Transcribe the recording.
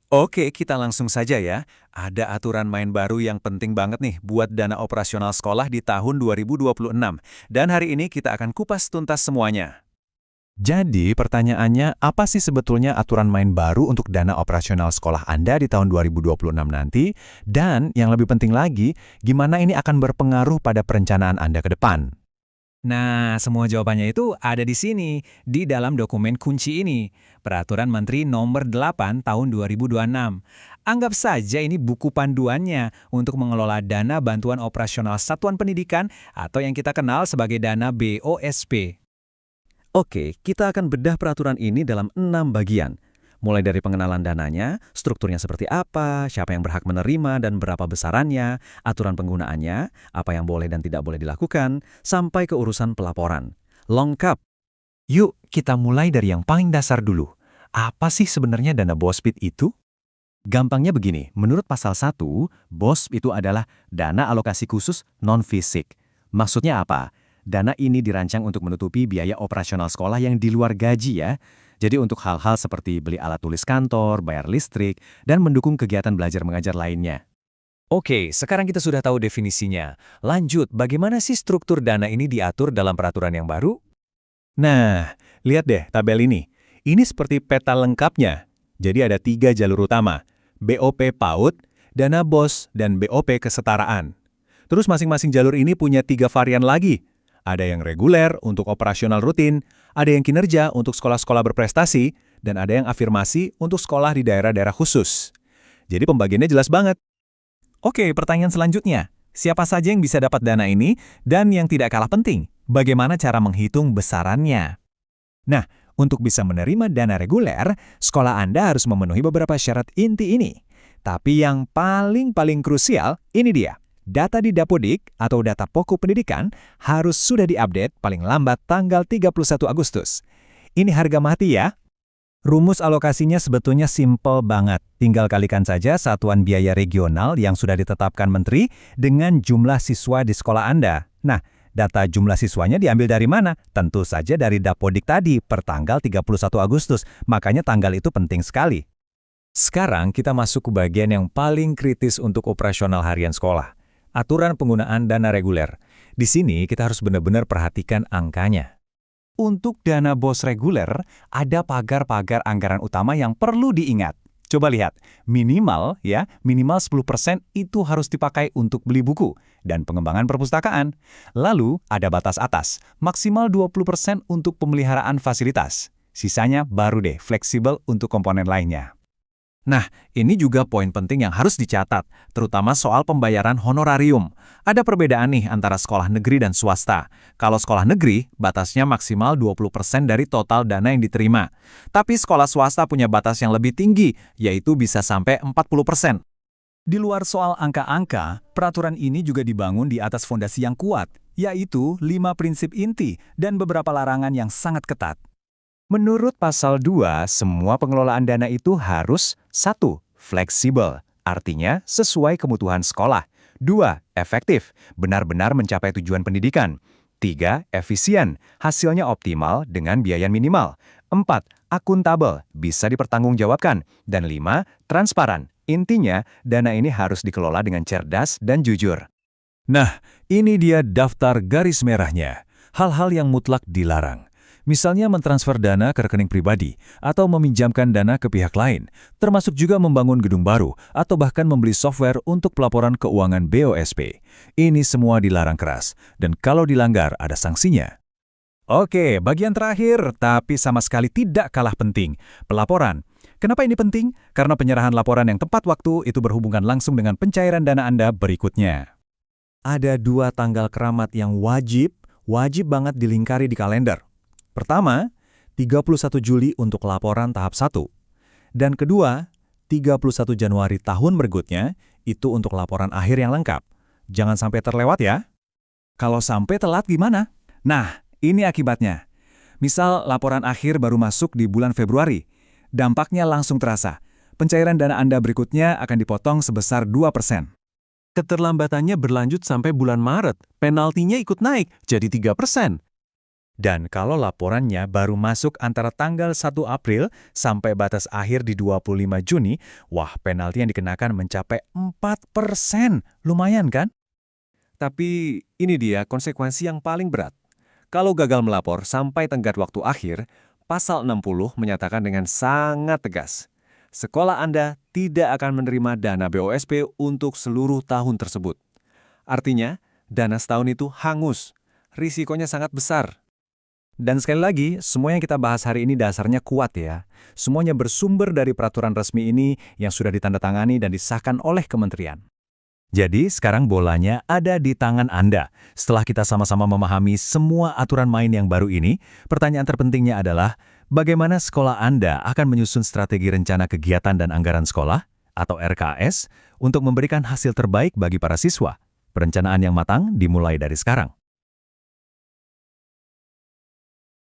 Oke, kita langsung saja ya. Ada aturan main baru yang penting banget nih buat dana operasional sekolah di tahun 2026. Dan hari ini kita akan kupas tuntas semuanya. Jadi, pertanyaannya, apa sih sebetulnya aturan main baru untuk dana operasional sekolah Anda di tahun 2026 nanti? Dan yang lebih penting lagi, gimana ini akan berpengaruh pada perencanaan Anda ke depan? Nah, semua jawabannya itu ada di sini, di dalam dokumen kunci ini, Peraturan Menteri Nomor 8 Tahun 2026. Anggap saja ini buku panduannya untuk mengelola dana bantuan operasional satuan pendidikan atau yang kita kenal sebagai dana BOSP. Oke, kita akan bedah peraturan ini dalam 6 bagian. Mulai dari pengenalan dananya, strukturnya seperti apa, siapa yang berhak menerima dan berapa besarannya, aturan penggunaannya, apa yang boleh dan tidak boleh dilakukan, sampai ke urusan pelaporan. Lengkap. Yuk, kita mulai dari yang paling dasar dulu. Apa sih sebenarnya dana BOSPIT itu? Gampangnya begini, menurut pasal 1, BOSP itu adalah dana alokasi khusus non-fisik. Maksudnya apa? Dana ini dirancang untuk menutupi biaya operasional sekolah yang di luar gaji ya. Jadi untuk hal-hal seperti beli alat tulis kantor, bayar listrik, dan mendukung kegiatan belajar mengajar lainnya. Oke, sekarang kita sudah tahu definisinya. Lanjut, bagaimana sih struktur dana ini diatur dalam peraturan yang baru? Nah, lihat deh tabel ini. Ini seperti peta lengkapnya. Jadi ada 3 jalur utama, BOP PAUD, dana BOS, dan BOP kesetaraan. Terus masing-masing jalur ini punya 3 varian lagi. Ada yang reguler untuk operasional rutin, ada yang kinerja untuk sekolah-sekolah berprestasi, dan ada yang afirmasi untuk sekolah di daerah-daerah khusus. Jadi pembagiannya jelas banget. Oke, pertanyaan selanjutnya. Siapa saja yang bisa dapat dana ini? Dan yang tidak kalah penting, bagaimana cara menghitung besarannya? Nah, untuk bisa menerima dana reguler, sekolah Anda harus memenuhi beberapa syarat inti ini. Tapi yang paling krusial, ini dia. Data di Dapodik atau data pokok pendidikan harus sudah diupdate paling lambat tanggal 31 Agustus. Ini harga mati ya. Rumus alokasinya sebetulnya simpel banget. Tinggal kalikan saja satuan biaya regional yang sudah ditetapkan Menteri dengan jumlah siswa di sekolah Anda. Nah, data jumlah siswanya diambil dari mana? Tentu saja dari Dapodik tadi per tanggal 31 Agustus. Makanya tanggal itu penting sekali. Sekarang kita masuk ke bagian yang paling kritis untuk operasional harian sekolah. Aturan penggunaan dana reguler. Di sini kita harus benar-benar perhatikan angkanya. Untuk dana BOS reguler, ada pagar-pagar anggaran utama yang perlu diingat. Coba lihat, minimal 10% itu harus dipakai untuk beli buku dan pengembangan perpustakaan. Lalu ada batas atas, maksimal 20% untuk pemeliharaan fasilitas. Sisanya baru deh fleksibel untuk komponen lainnya. Nah, ini juga poin penting yang harus dicatat, terutama soal pembayaran honorarium. Ada perbedaan nih antara sekolah negeri dan swasta. Kalau sekolah negeri, batasnya maksimal 20% dari total dana yang diterima. Tapi sekolah swasta punya batas yang lebih tinggi, yaitu bisa sampai 40%. Di luar soal angka-angka, peraturan ini juga dibangun di atas fondasi yang kuat, yaitu 5 prinsip inti dan beberapa larangan yang sangat ketat. Menurut pasal 2, semua pengelolaan dana itu harus 1. Fleksibel, artinya sesuai kebutuhan sekolah. 2. Efektif, benar-benar mencapai tujuan pendidikan. 3. Efisien, hasilnya optimal dengan biaya minimal. 4. Akuntabel, bisa dipertanggungjawabkan. Dan 5. Transparan, intinya dana ini harus dikelola dengan cerdas dan jujur. Nah, ini dia daftar garis merahnya. Hal-hal yang mutlak dilarang. Misalnya mentransfer dana ke rekening pribadi atau meminjamkan dana ke pihak lain, termasuk juga membangun gedung baru atau bahkan membeli software untuk pelaporan keuangan BOSP. Ini semua dilarang keras, dan kalau dilanggar ada sanksinya. Oke, bagian terakhir, tapi sama sekali tidak kalah penting, pelaporan. Kenapa ini penting? Karena penyerahan laporan yang tepat waktu itu berhubungan langsung dengan pencairan dana Anda berikutnya. Ada 2 tanggal keramat yang wajib banget dilingkari di kalender. Pertama, 31 Juli untuk laporan tahap 1. Dan kedua, 31 Januari tahun berikutnya, itu untuk laporan akhir yang lengkap. Jangan sampai terlewat ya. Kalau sampai telat gimana? Nah, ini akibatnya. Misal laporan akhir baru masuk di bulan Februari. Dampaknya langsung terasa. Pencairan dana Anda berikutnya akan dipotong sebesar 2%. Keterlambatannya berlanjut sampai bulan Maret. Penaltinya ikut naik jadi 3%. Dan kalau laporannya baru masuk antara tanggal 1 April sampai batas akhir di 25 Juni, wah penalti yang dikenakan mencapai 4%. Lumayan kan? Tapi ini dia konsekuensi yang paling berat. Kalau gagal melapor sampai tenggat waktu akhir, pasal 60 menyatakan dengan sangat tegas, sekolah Anda tidak akan menerima dana BOSP untuk seluruh tahun tersebut. Artinya, dana setahun itu hangus. Risikonya sangat besar. Dan sekali lagi, semua yang kita bahas hari ini dasarnya kuat ya. Semuanya bersumber dari peraturan resmi ini yang sudah ditandatangani dan disahkan oleh kementerian. Jadi, sekarang bolanya ada di tangan Anda. Setelah kita sama-sama memahami semua aturan main yang baru ini, pertanyaan terpentingnya adalah, bagaimana sekolah Anda akan menyusun strategi rencana kegiatan dan anggaran sekolah, atau RKS, untuk memberikan hasil terbaik bagi para siswa? Perencanaan yang matang dimulai dari sekarang.